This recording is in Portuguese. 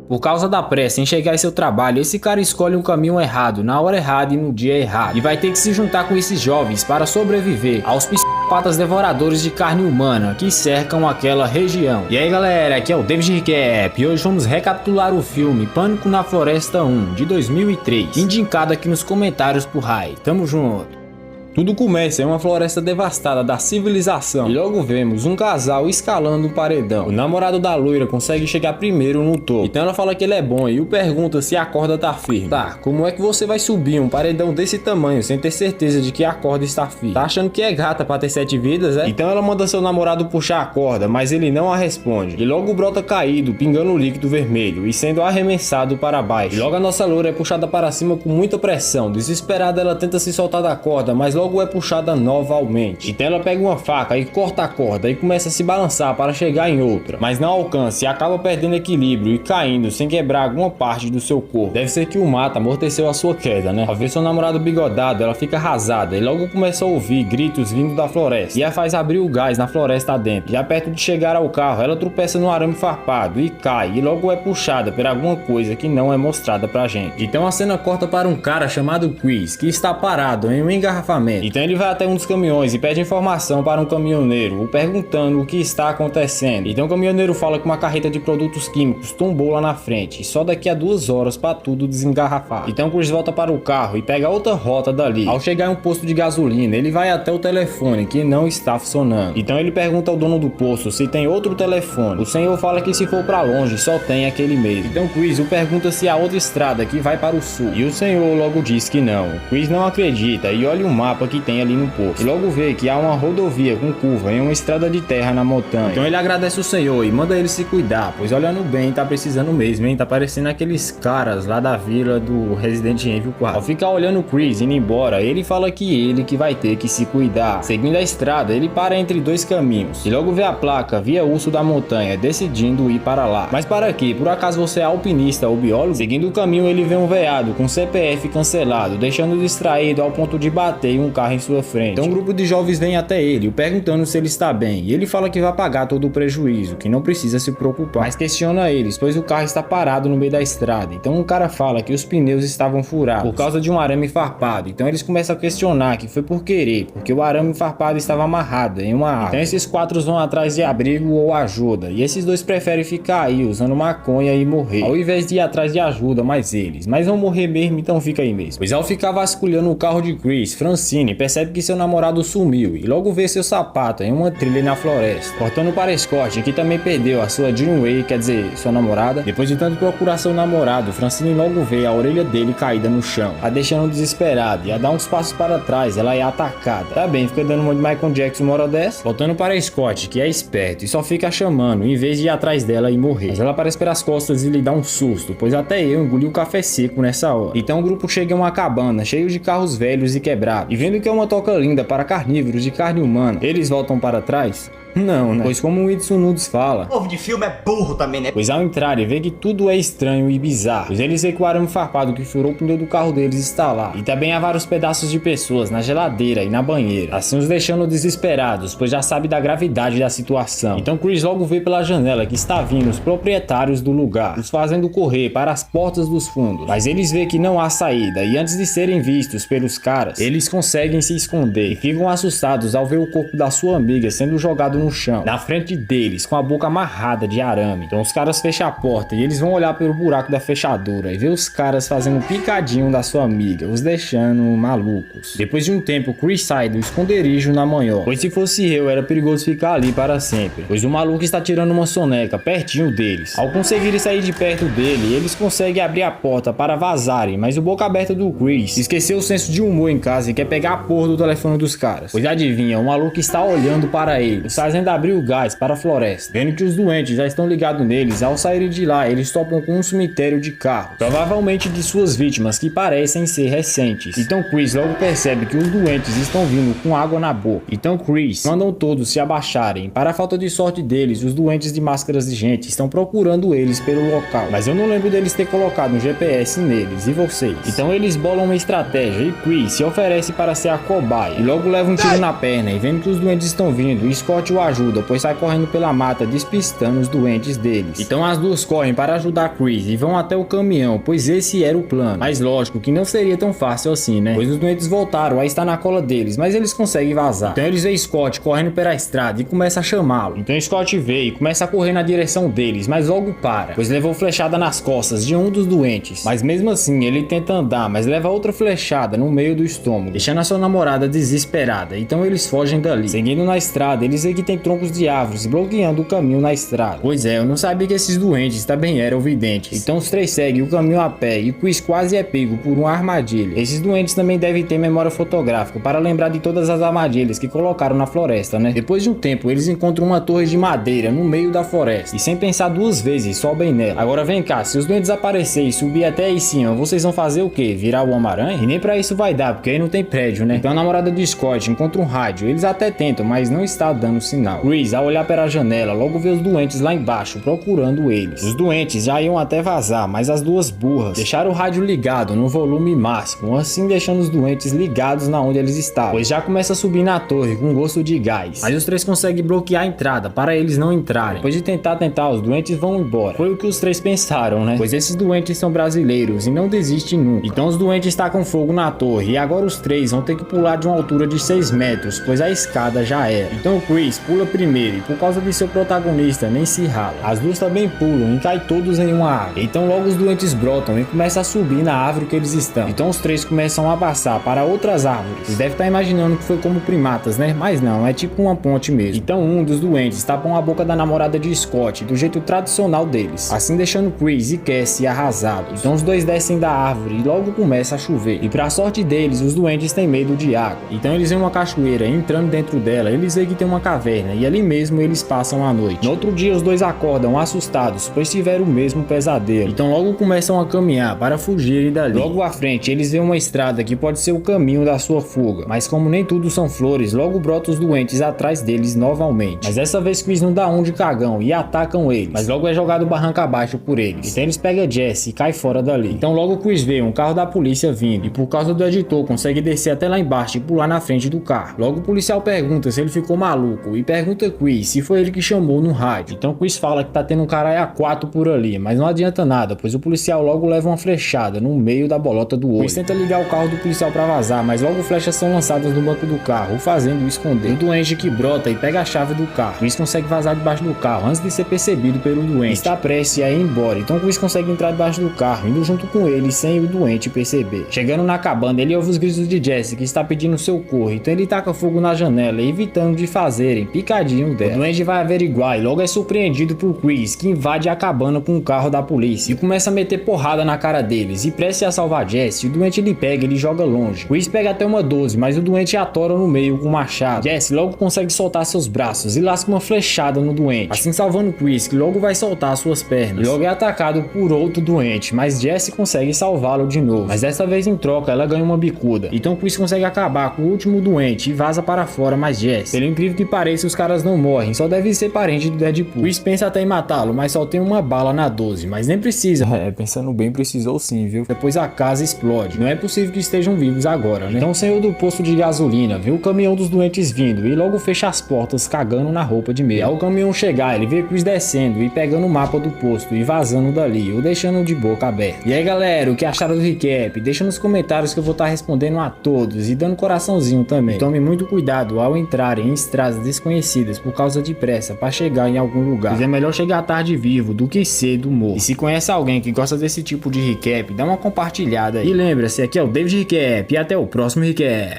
Por causa da pressa em chegar em seu trabalho, esse cara escolhe um caminho errado, na hora errada e no dia errado. E vai ter que se juntar com esses jovens para sobreviver aos psicopatas devoradores de carne humana que cercam aquela região. E aí galera, aqui é o David Recap e hoje vamos recapitular o filme Pânico na Floresta 1, de 2003, indicado aqui nos comentários por Rai. Tamo junto! Tudo começa em uma floresta devastada da civilização e logo vemos um casal escalando um paredão. O namorado da loira consegue chegar primeiro no topo, então ela fala que ele é bom e o pergunta se a corda tá firme. Tá, como é que você vai subir um paredão desse tamanho sem ter certeza de que a corda está firme? Tá achando que é gata pra ter 7 vidas, é? Então ela manda seu namorado puxar a corda, mas ele não a responde. E logo brota caído, pingando líquido vermelho e sendo arremessado para baixo. E logo a nossa loira é puxada para cima com muita pressão. Desesperada ela tenta se soltar da corda, mas logo é puxada novamente. Então ela pega uma faca e corta a corda e começa a se balançar para chegar em outra, mas não alcança e acaba perdendo equilíbrio e caindo sem quebrar alguma parte do seu corpo. Deve ser que o mato amorteceu a sua queda, né? Ao ver seu namorado bigodado, ela fica arrasada e logo começa a ouvir gritos vindo da floresta e a faz abrir o gás na floresta adentro. Já perto de chegar ao carro, ela tropeça no arame farpado e cai e logo é puxada por alguma coisa que não é mostrada pra gente. Então a cena corta para um cara chamado Chris, que está parado em um engarrafamento. Então ele vai até um dos caminhões e pede informação para um caminhoneiro, o perguntando o que está acontecendo. Então o caminhoneiro fala que uma carreta de produtos químicos tombou lá na frente e só daqui a 2 horas para tudo desengarrafar. Então Chris volta para o carro e pega outra rota dali. Ao chegar em um posto de gasolina, ele vai até o telefone que não está funcionando. Então ele pergunta ao dono do posto se tem outro telefone. O senhor fala que se for para longe só tem aquele mesmo. Então Chris o pergunta se há outra estrada que vai para o sul e o senhor logo diz que não. Chris não acredita e olha o mapa que tem ali no posto. E logo vê que há uma rodovia com curva em uma estrada de terra na montanha. Então ele agradece o senhor e manda ele se cuidar, pois olhando bem tá precisando mesmo, hein? Tá parecendo aqueles caras lá da vila do Resident Evil 4. Ao ficar olhando o Chris indo embora, ele fala que ele que vai ter que se cuidar. Seguindo a estrada, ele para entre 2 caminhos e logo vê a placa Via Urso da Montanha, decidindo ir para lá. Mas para quê? Por acaso você é alpinista ou biólogo? Seguindo o caminho, ele vê um veado com CPF cancelado, deixando distraído ao ponto de bater em um carro em sua frente. Então um grupo de jovens vem até ele, perguntando se ele está bem, e ele fala que vai pagar todo o prejuízo, que não precisa se preocupar, mas questiona eles, pois o carro está parado no meio da estrada. Então um cara fala que os pneus estavam furados por causa de um arame farpado. Então eles começam a questionar que foi por querer, porque o arame farpado estava amarrado em uma árvore. Então esses 4 vão atrás de abrigo ou ajuda, e esses 2 preferem ficar aí usando maconha e morrer, ao invés de ir atrás de ajuda, mas vão morrer mesmo, então fica aí mesmo. Pois ao ficar vasculhando o carro de Chris, Francine percebe que seu namorado sumiu e logo vê seu sapato em uma trilha na floresta. Cortando para Scott, que também perdeu a sua Jeanway, quer dizer, sua namorada. Depois de tanto procurar seu namorado, Francine logo vê a orelha dele caída no chão, a deixando desesperada, e a dar uns passos para trás, ela é atacada. Tá bem, fica dando uma de Michael Jackson uma hora dessa. Voltando para Scott, que é esperto e só fica chamando, em vez de ir atrás dela e morrer. Mas ela aparece pelas costas e lhe dá um susto, pois até eu engoli o café seco nessa hora. Então o grupo chega em uma cabana, cheio de carros velhos e quebrados, e vendo que é uma toca linda para carnívoros de carne humana, eles voltam para trás? Não, né? Pois como o Whindersson Nunes fala, o povo de filme é burro também, né? Pois ao entrar e ver que tudo é estranho e bizarro, pois eles veem que o arame farpado que furou o pneu do carro deles está lá. E também há vários pedaços de pessoas na geladeira e na banheira, assim os deixando desesperados, pois já sabe da gravidade da situação. Então Chris logo vê pela janela que está vindo os proprietários do lugar, os fazendo correr para as portas dos fundos. Mas eles veem que não há saída e antes de serem vistos pelos caras, eles conseguem se esconder e ficam assustados ao ver o corpo da sua amiga sendo jogado no chão, na frente deles, com a boca amarrada de arame. Então os caras fecham a porta e eles vão olhar pelo buraco da fechadura e ver os caras fazendo um picadinho da sua amiga, os deixando malucos. Depois de um tempo, Chris sai do esconderijo na manhã, pois se fosse eu, era perigoso ficar ali para sempre, pois o maluco está tirando uma soneca pertinho deles. Ao conseguirem sair de perto dele, eles conseguem abrir a porta para vazarem, mas o boca aberta do Chris esqueceu o senso de humor em casa e quer pegar a porra do telefone dos caras. Pois adivinha, o maluco está olhando para eles, fazendo abrir o gás para a floresta. Vendo que os doentes já estão ligados neles, ao saírem de lá, eles topam com um cemitério de carros, provavelmente de suas vítimas que parecem ser recentes. Então Chris logo percebe que os doentes estão vindo com água na boca. Então Chris mandam todos se abaixarem. Para a falta de sorte deles, os doentes de máscaras de gente estão procurando eles pelo local, mas eu não lembro deles ter colocado um GPS neles. E vocês? Então eles bolam uma estratégia e Chris se oferece para ser a cobaia e logo leva um tiro na perna. E vendo que os doentes estão vindo, Scott o ajuda, pois sai correndo pela mata despistando os doentes deles. Então as duas correm para ajudar Chris e vão até o caminhão, pois esse era o plano. Mas lógico que não seria tão fácil assim, né? Pois os doentes voltaram a estar na cola deles, mas eles conseguem vazar. Então eles veem Scott correndo pela estrada e começa a chamá-lo. Então Scott vê e começa a correr na direção deles, mas logo para, pois levou flechada nas costas de um dos doentes. Mas mesmo assim ele tenta andar, mas leva outra flechada no meio do estômago, deixando a sua namorada desesperada. Então eles fogem dali. Seguindo na estrada, eles veem que tem troncos de árvores bloqueando o caminho na estrada. Pois é, eu não sabia que esses doentes também eram videntes. Então os três seguem o caminho a pé e Chris quase é pego por uma armadilha. Esses doentes também devem ter memória fotográfica para lembrar de todas as armadilhas que colocaram na floresta, né? Depois de um tempo, eles encontram uma torre de madeira no meio da floresta e sem pensar duas vezes, sobem nela. Agora vem cá, se os doentes aparecerem e subir até aí em cima, vocês vão fazer o quê? Virar o Homem-Aranha? E nem pra isso vai dar, porque aí não tem prédio, né? Então a namorada do Scott encontra um rádio. Eles até tentam, mas não está dando sinal. Chris, ao olhar pela janela, logo vê os doentes lá embaixo, procurando eles. Os doentes já iam até vazar, mas as duas burras deixaram o rádio ligado no volume máximo, assim deixando os doentes ligados na onde eles estavam, pois já começa a subir na torre com gosto de gás. Mas os três conseguem bloquear a entrada para eles não entrarem. Depois de tentar, os doentes vão embora. Foi o que os três pensaram, né? Pois esses doentes são brasileiros e não desistem nunca. Então os doentes tacam fogo na torre e agora os três vão ter que pular de uma altura de 6 metros, pois a escada já era. Então o Chris pula primeiro e por causa de seu protagonista nem se rala. As duas também pulam e caem todos em uma árvore. Então logo os doentes brotam e começam a subir na árvore que eles estão. Então os três começam a passar para outras árvores. Vocês devem estar imaginando que foi como primatas, né? Mas não, é tipo uma ponte mesmo. Então um dos doentes tapam a boca da namorada de Scott do jeito tradicional deles, assim deixando Chris e Cassie arrasados. Então os dois descem da árvore e logo começa a chover. E pra sorte deles, os doentes têm medo de água. Então eles veem uma cachoeira, entrando dentro dela, eles veem que tem uma caverna e ali mesmo eles passam a noite. No outro dia os dois acordam assustados, pois tiveram o mesmo pesadelo. Então logo começam a caminhar para fugirem dali. Logo à frente eles veem uma estrada que pode ser o caminho da sua fuga, mas como nem tudo são flores, logo brotam os doentes atrás deles novamente. Mas dessa vez Chris não dá um de cagão e atacam eles, mas logo é jogado barranca abaixo por eles. Então eles pegam Jesse e cai fora dali. Então logo Chris vê um carro da polícia vindo e por causa do editor consegue descer até lá embaixo e pular na frente do carro. Logo o policial pergunta se ele ficou maluco e pergunta a Chris se foi ele que chamou no rádio. Então Chris fala que tá tendo um cara A4 por ali, mas não adianta nada, pois o policial logo leva uma flechada no meio da bolota do olho. Chris tenta ligar o carro do policial para vazar, mas logo flechas são lançadas no banco do carro, o fazendo esconder. O doente que brota e pega a chave do carro. Chris consegue vazar debaixo do carro antes de ser percebido pelo doente. Está prestes a ir embora, então Chris consegue entrar debaixo do carro, indo junto com ele sem o doente perceber. Chegando na cabana, ele ouve os gritos de Jesse, que está pedindo socorro, então ele taca fogo na janela, evitando de fazerem picadinho dela. O doente vai averiguar e logo é surpreendido por Chris, que invade a cabana com o carro da polícia e começa a meter porrada na cara deles. E prestes a salvar Jesse, o doente lhe pega e ele joga longe. Chris pega até uma 12, mas o doente atora no meio com o machado. Jesse logo consegue soltar seus braços e lasca uma flechada no doente, assim salvando Chris, que logo vai soltar suas pernas. E logo é atacado por outro doente, mas Jesse consegue salvá-lo de novo. Mas dessa vez em troca ela ganha uma bicuda. Então Chris consegue acabar com o último doente e vaza para fora, mas Jesse, pelo incrível que pareça, os caras não morrem, só deve ser parente do Deadpool. Chris pensa até em matá-lo, mas só tem uma bala na 12, mas nem precisa. Pensando bem, precisou sim, viu? Depois a casa explode. Não é possível que estejam vivos agora, né? Então o senhor do posto de gasolina vê o caminhão dos doentes vindo e logo fecha as portas, cagando na roupa de meio. Ao o caminhão chegar, ele vê Chris descendo e pegando o mapa do posto e vazando dali, ou deixando de boca aberta. E aí galera, o que acharam do recap? Deixa nos comentários que eu vou estar respondendo a todos e dando coraçãozinho também. Tome muito cuidado ao entrar em estradas desconhecidas por causa de pressa para chegar em algum lugar, pois é melhor chegar tarde vivo do que cedo morto. E se conhece alguém que gosta desse tipo de recap, dá uma compartilhada aí. E lembra-se, aqui é o David Recap e até o próximo recap.